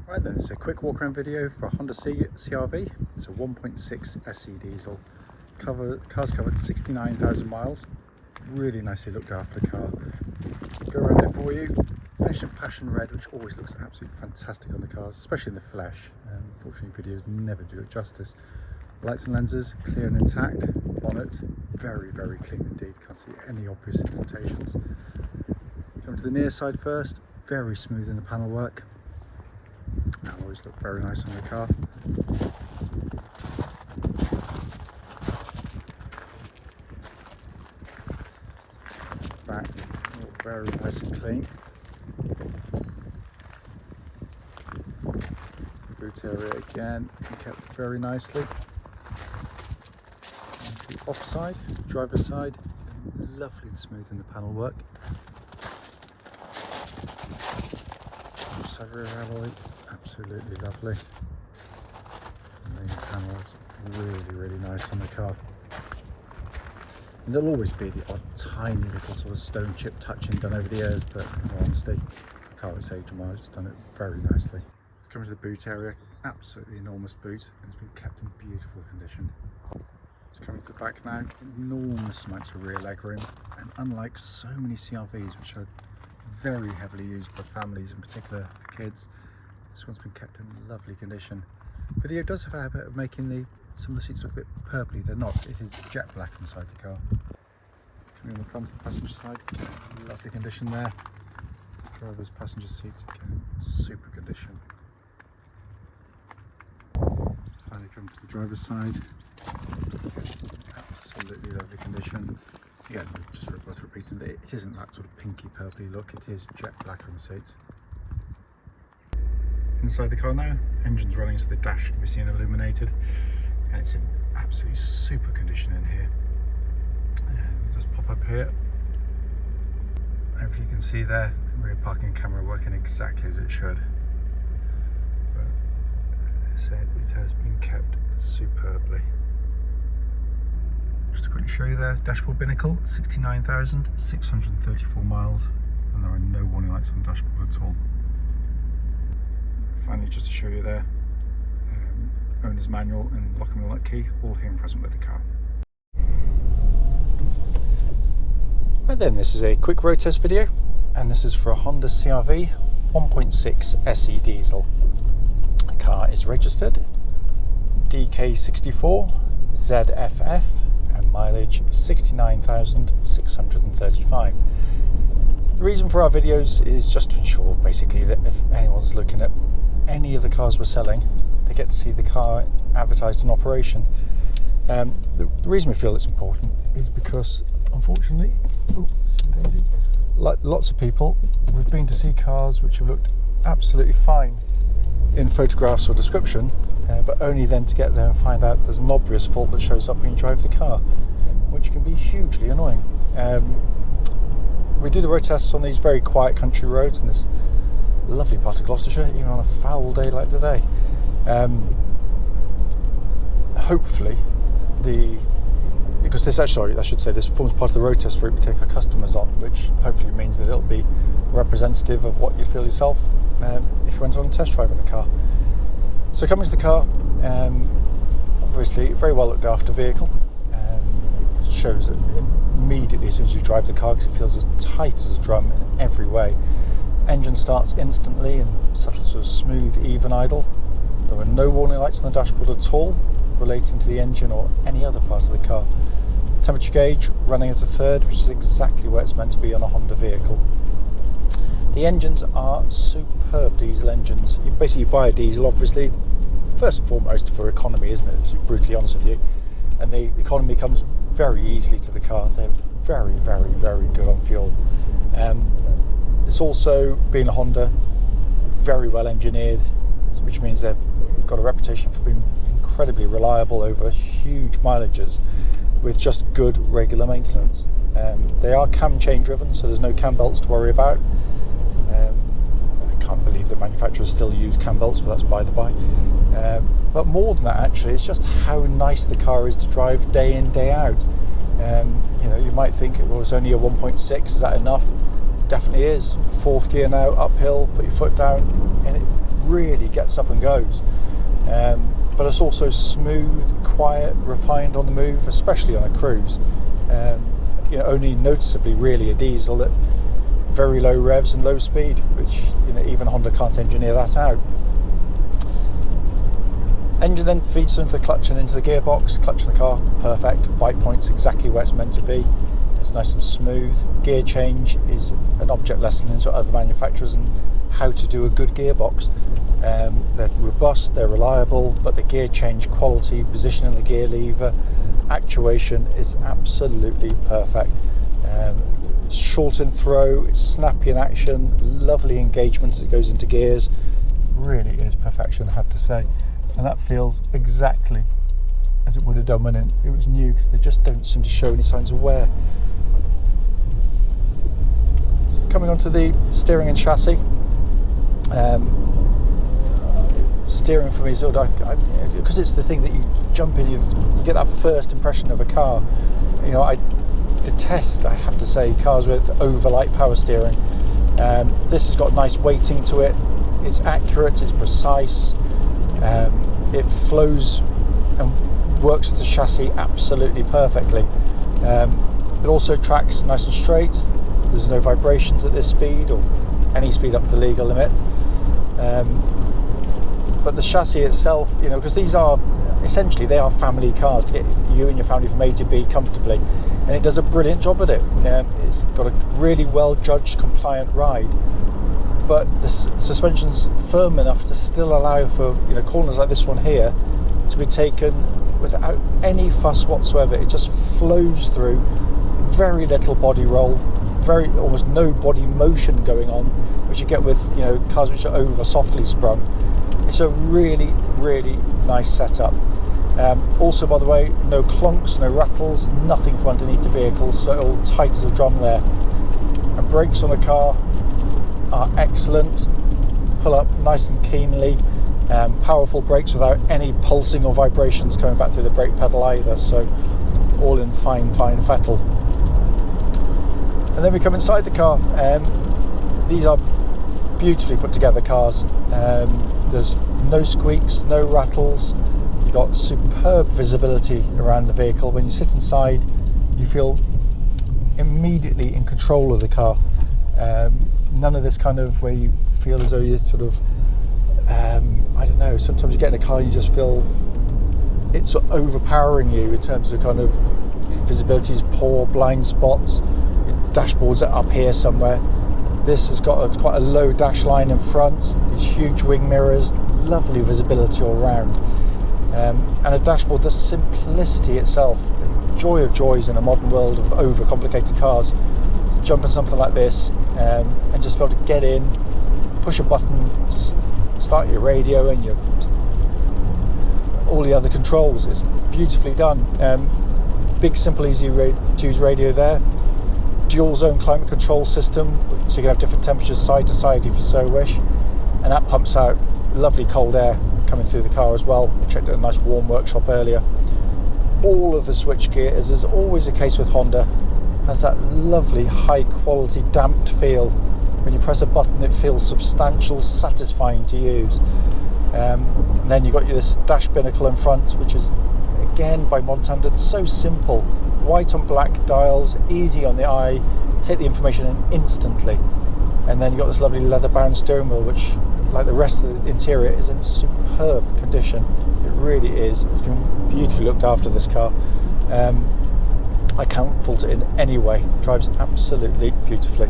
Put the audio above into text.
Right then, it's a quick walk around video for a Honda CR-V. It's a 1.6 SE diesel. Car's covered 69,000 miles. Really nicely looked after the car. Go around there for you. Finished in passion red, which always looks absolutely fantastic on the cars, especially in the flesh. Unfortunately, videos never do it justice. Lights and lenses clear and intact. Bonnet very, very clean indeed. Can't see any obvious indentations. Come to the near side first. Very smooth in the panel work. That always look very nice on the car. Back, very nice and clean. Boot area again, kept very nicely. And the offside, driver's side, lovely and smooth in the panel work. Side rear alloy, absolutely lovely. The main panels, really nice on the car. And there'll always be the odd tiny little sort of stone chip touching done over the years, but in all honesty, the car is age and miles, it's done it very nicely. It's coming to the boot area, absolutely enormous boot, and it's been kept in beautiful condition. It's coming to the back now, enormous amounts of rear legroom, and unlike so many CR-Vs, which are very heavily used by families, in particular for kids, this one's been kept in lovely condition. Video does have a habit of making some of the seats look a bit purpley. They're not, it is jet black inside the car. Coming on the front of the passenger side, lovely condition there. Driver's passenger seat, again, super condition. Finally come to the driver's side, absolutely lovely condition. Again, just worth repeating that it isn't that sort of pinky purpley look, it is jet black on the seats. Inside the car now, engine's running so the dash can be seen illuminated, and it's in absolutely super condition in here. Just pop up here, hopefully you can see there the rear parking camera working exactly as it should. But it has been kept superbly. Just to quickly show you there, dashboard binnacle, 69,634 miles, and there are no warning lights on the dashboard at all. Finally, just to show you there, owner's manual and lock and wheel nut key, all here and present with the car. Right then, this is a quick road test video, and this is for a Honda CR-V 1.6 SE diesel. The car is registered DK64ZFF and mileage 69,635. The reason for our videos is just to ensure basically that if anyone's looking at any of the cars we're selling, they get to see the car advertised in operation. The reason we feel it's important is because unfortunately, like lots of people, we've been to see cars which have looked absolutely fine in photographs or description, but only then to get there and find out there's an obvious fault that shows up when you drive the car, which can be hugely annoying. We do the road tests on these very quiet country roads in this lovely part of Gloucestershire, even on a foul day like today. Hopefully, because this actually, I should say, this forms part of the road test route we take our customers on, which hopefully means that it'll be representative of what you'd feel yourself if you went on a test drive in the car. So coming to the car, obviously very well looked after vehicle. Shows that immediately as soon as you drive the car, because it feels as tight as a drum in every way. Engine starts instantly and such a sort of smooth, even idle. There are no warning lights on the dashboard at all relating to the engine or any other part of the car. Temperature gauge running at a third, which is exactly where it's meant to be on a Honda vehicle. The engines are superb diesel engines. You basically buy a diesel, obviously, first and foremost for economy, isn't it? To be brutally honest with you. And the economy comes very easily to the car. They're very good on fuel. It's also, being a Honda, very well engineered, which means they've got a reputation for being incredibly reliable over huge mileages with just good regular maintenance. They are cam chain driven, so there's no cam belts to worry about. I can't believe that manufacturers still use cam belts, but that's by the by. But more than that, actually, it's just how nice the car is to drive day in, day out. You know, you might think it was only a 1.6, is that enough? Definitely is. Fourth gear now, uphill, put your foot down, and it really gets gets up and goes. But it's also smooth, quiet, refined on the move, especially on a cruise. Only noticeably really a diesel at very low revs and low speed, which even Honda can't engineer that out. Engine then feeds into the clutch and into the gearbox. Clutch in the car, perfect. Bite point's exactly where it's meant to be. It's nice and smooth. Gear change is an object lesson into other manufacturers and how to do a good gearbox. They're robust, they're reliable, but the gear change quality, positioning the gear lever, actuation is absolutely perfect. Short in throw, it's snappy in action, lovely engagement as it goes into gears. Really is perfection, I have to say. And that feels exactly as it would have done when it was new, because they just don't seem to show any signs of wear. So coming on to the steering and chassis. Steering for me is sort of, because it's the thing that you jump in, you get that first impression of a car. I detest, I have to say, cars with over light power steering. This has got nice weighting to it. It's accurate, it's precise, it flows and works with the chassis absolutely perfectly. It also tracks nice and straight. There's no vibrations at this speed or any speed up to the legal limit. But the chassis itself, because these are essentially, they are family cars to get you and your family from A to B comfortably, and it does a brilliant job at it. It's got a really well judged, compliant ride, but the suspension's firm enough to still allow for corners like this one here to be taken without any fuss whatsoever. It just flows through, very little body roll, almost no body motion going on, which you get with cars which are over softly sprung. It's a really, really nice setup. Also, by the way, no clunks, no rattles, nothing from underneath the vehicle, so all tight as a drum there. And brakes on the car are excellent, pull up nice and keenly, powerful brakes without any pulsing or vibrations coming back through the brake pedal either, so all in fine fettle. And then we come inside the car. These are beautifully put together cars. There's no squeaks, no rattles. You've got superb visibility around the vehicle. When you sit inside, you feel immediately in control of the car. None of this kind of where you feel as though you're sort of, I don't know, sometimes you get in a car and you just feel it's sort of overpowering you in terms of kind of visibility is poor, blind spots, dashboards are up here somewhere. This has got quite a low dash line in front, these huge wing mirrors, lovely visibility all around. And a dashboard, the simplicity itself, the joy of joys in a modern world of overcomplicated cars. Jump in something like this and just be able to get in, push a button, just start your radio and all the other controls. It's beautifully done. Big, simple, easy to use radio there. Dual zone climate control system, so you can have different temperatures side to side if you so wish, and that pumps out lovely cold air coming through the car as well. I checked at a nice warm workshop earlier. All of the switchgear, as is always the case with Honda, has that lovely high quality damped feel. When you press a button it feels substantial, satisfying to use. And then you've got this dash binnacle in front, which is again by modern standards so simple. White on black dials, easy on the eye, take the information in instantly. And then you've got this lovely leather bound steering wheel, which, like the rest of the interior, is in superb condition. It really is. It's been beautifully looked after, this car. I can't fault it in any way. It drives absolutely beautifully.